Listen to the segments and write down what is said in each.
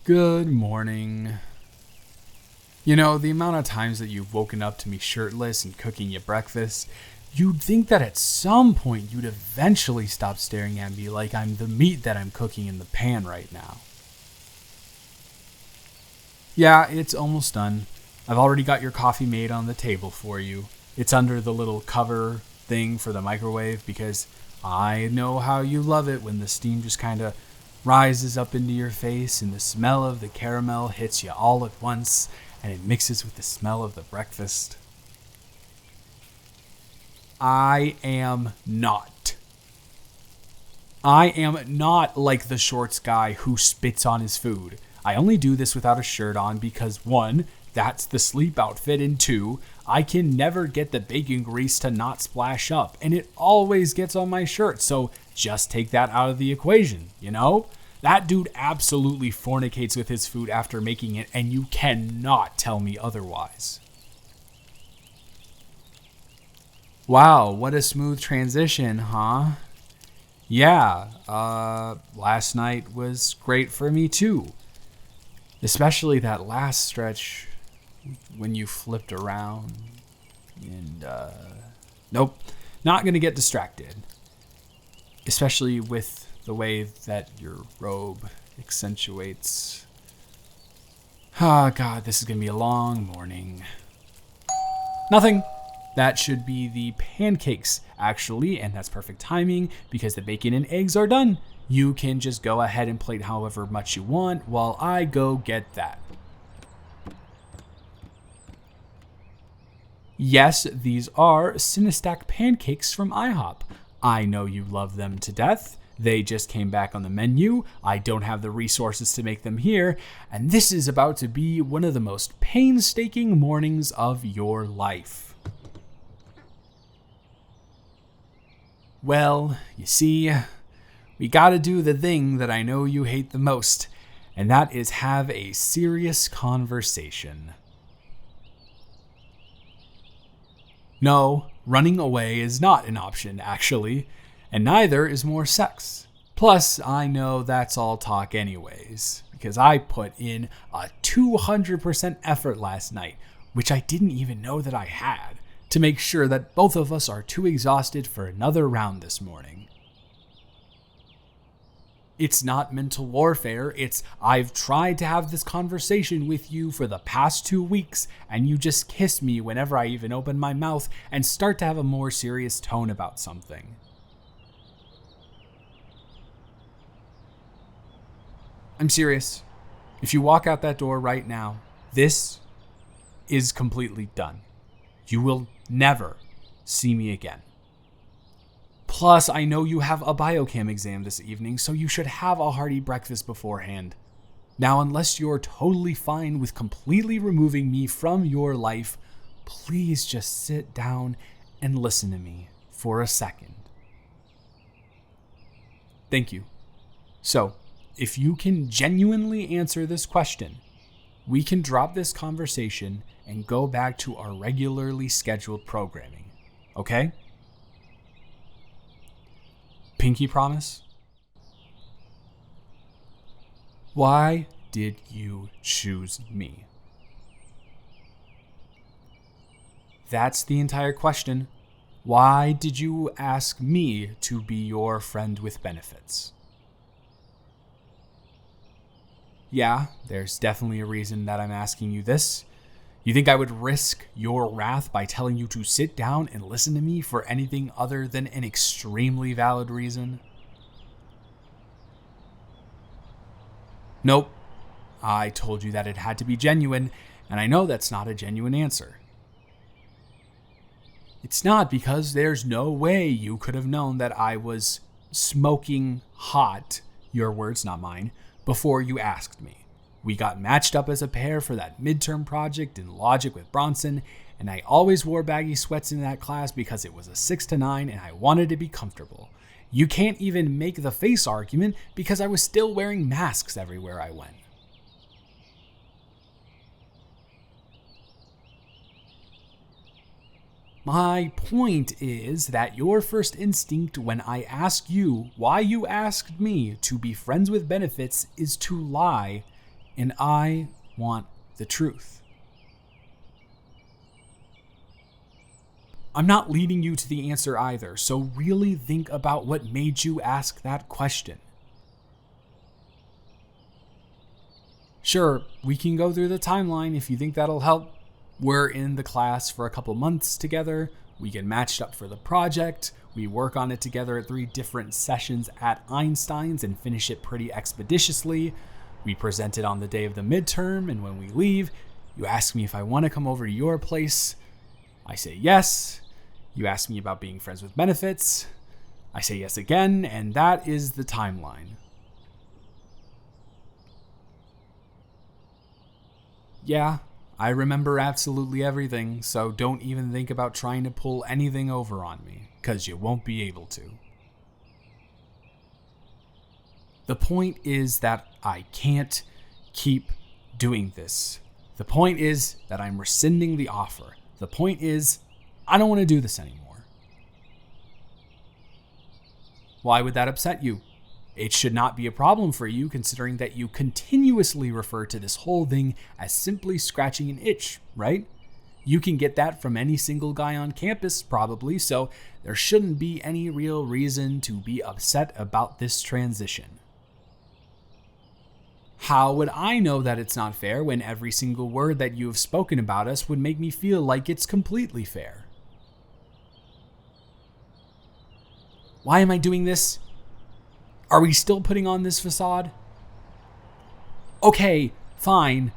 Good morning. You know, the amount of times that you've woken up to me shirtless and cooking you breakfast, you'd think that at some point you'd eventually stop staring at me like I'm the meat that I'm cooking in the pan right now. Yeah, it's almost done. I've already got your coffee made on the table for you. It's under the little cover thing for the microwave because I know how you love it when the steam just kind of rises up into your face and the smell of the caramel hits you all at once and it mixes with the smell of the breakfast. I am not like the shorts guy who spits on his food. I only do this without a shirt on because 1, that's the sleep outfit, and 2, I can never get the bacon grease to not splash up, and it always gets on my shirt, so just take that out of the equation, you know? That dude absolutely fornicates with his food after making it, and you cannot tell me otherwise. Wow, what a smooth transition, huh? Yeah, last night was great for me too. Especially that last stretch when you flipped around and, nope, not gonna get distracted. Especially with the way that your robe accentuates. Oh God, this is gonna be a long morning. Nothing. That should be the pancakes, actually, and that's perfect timing because the bacon and eggs are done. You can just go ahead and plate however much you want while I go get that. Yes, these are Cinestack pancakes from IHOP. I know you love them to death. They just came back on the menu. I don't have the resources to make them here, and this is about to be one of the most painstaking mornings of your life. Well, you see, we gotta do the thing that I know you hate the most, and that is have a serious conversation. No, running away is not an option, actually, and neither is more sex. Plus, I know that's all talk anyways, because I put in a 200% effort last night, which I didn't even know that I had, to make sure that both of us are too exhausted for another round this morning. It's not mental warfare, it's I've tried to have this conversation with you for the past 2 weeks, and you just kiss me whenever I even open my mouth and start to have a more serious tone about something. I'm serious. If you walk out that door right now, this is completely done. You will never see me again. Plus, I know you have a biochem exam this evening, so you should have a hearty breakfast beforehand. Now, unless you're totally fine with completely removing me from your life, please just sit down and listen to me for a second. Thank you. So, if you can genuinely answer this question, we can drop this conversation and go back to our regularly scheduled programming. Okay? Pinky promise? Why did you choose me? That's the entire question. Why did you ask me to be your friend with benefits? Yeah, there's definitely a reason that I'm asking you this. You think I would risk your wrath by telling you to sit down and listen to me for anything other than an extremely valid reason? Nope. I told you that it had to be genuine, and I know that's not a genuine answer. It's not because there's no way you could have known that I was smoking hot, your words, not mine, before you asked me. We got matched up as a pair for that midterm project in logic with Bronson, and I always wore baggy sweats in that class because it was a 6 to 9 and I wanted to be comfortable. You can't even make the face argument because I was still wearing masks everywhere I went. My point is that your first instinct when I ask you why you asked me to be friends with benefits is to lie And I want the truth. I'm not leading you to the answer either, so really think about what made you ask that question. Sure, we can go through the timeline if you think that'll help. We're in the class for a couple months together. We get matched up for the project. We work on it together at 3 different sessions at Einstein's and finish it pretty expeditiously. We present it on the day of the midterm, and when we leave, you ask me if I want to come over to your place. I say yes. You ask me about being friends with benefits. I say yes again, and that is the timeline. Yeah, I remember absolutely everything, so don't even think about trying to pull anything over on me, because you won't be able to. The point is that I can't keep doing this. The point is that I'm rescinding the offer. The point is, I don't want to do this anymore. Why would that upset you? It should not be a problem for you, considering that you continuously refer to this whole thing as simply scratching an itch, right? You can get that from any single guy on campus, probably, so there shouldn't be any real reason to be upset about this transition. How would I know that it's not fair when every single word that you have spoken about us would make me feel like it's completely fair? Why am I doing this? Are we still putting on this facade? Okay, fine.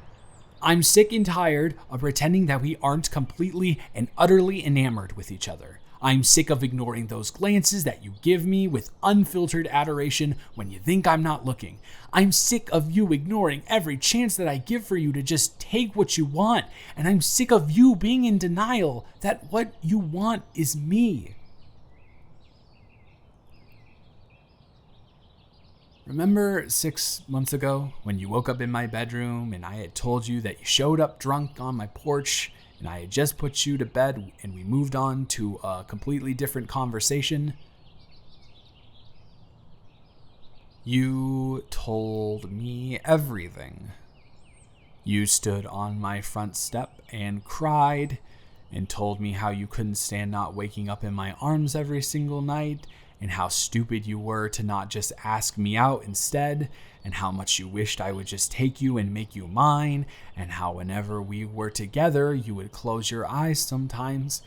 I'm sick and tired of pretending that we aren't completely and utterly enamored with each other. I'm sick of ignoring those glances that you give me with unfiltered adoration when you think I'm not looking. I'm sick of you ignoring every chance that I give for you to just take what you want. And I'm sick of you being in denial that what you want is me. Remember 6 months ago when you woke up in my bedroom and I had told you that you showed up drunk on my porch and I had just put you to bed and we moved on to a completely different conversation? You told me everything. You stood on my front step and cried and told me how you couldn't stand not waking up in my arms every single night, and how stupid you were to not just ask me out instead, and how much you wished I would just take you and make you mine, and how whenever we were together you would close your eyes sometimes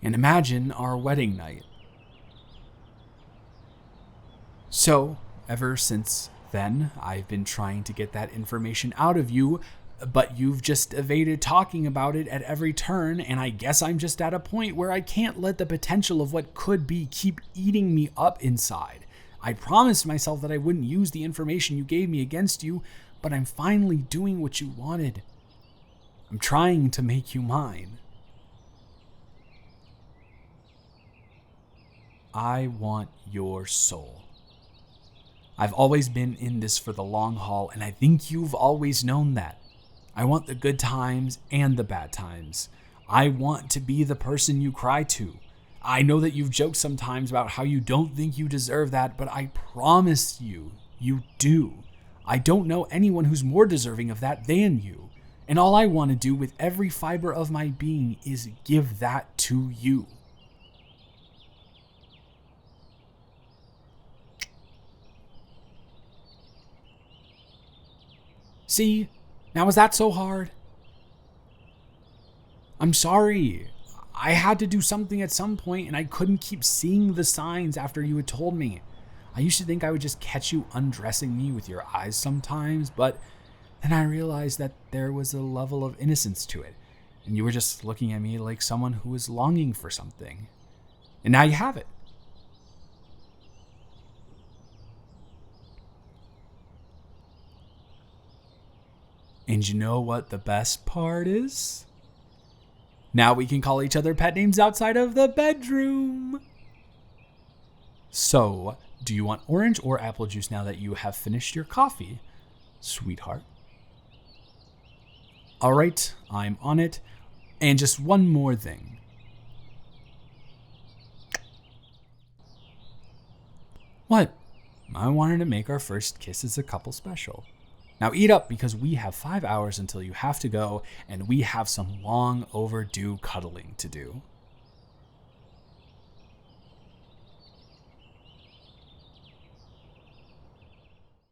and imagine our wedding night. So, ever since then, I've been trying to get that information out of you, but you've just evaded talking about it at every turn, and I guess I'm just at a point where I can't let the potential of what could be keep eating me up inside. I promised myself that I wouldn't use the information you gave me against you, but I'm finally doing what you wanted. I'm trying to make you mine. I want your soul. I've always been in this for the long haul, and I think you've always known that. I want the good times and the bad times. I want to be the person you cry to. I know that you've joked sometimes about how you don't think you deserve that, but I promise you, you do. I don't know anyone who's more deserving of that than you. And all I want to do with every fiber of my being is give that to you. See? Now, is that so hard? I'm sorry. I had to do something at some point, and I couldn't keep seeing the signs after you had told me. I used to think I would just catch you undressing me with your eyes sometimes, but then I realized that there was a level of innocence to it, and you were just looking at me like someone who was longing for something. And now you have it. And you know what the best part is? Now we can call each other pet names outside of the bedroom. So, do you want orange or apple juice now that you have finished your coffee, sweetheart? All right, I'm on it. And just one more thing. What? I wanted to make our first kiss as a couple special. Now eat up because we have 5 hours until you have to go, and we have some long overdue cuddling to do.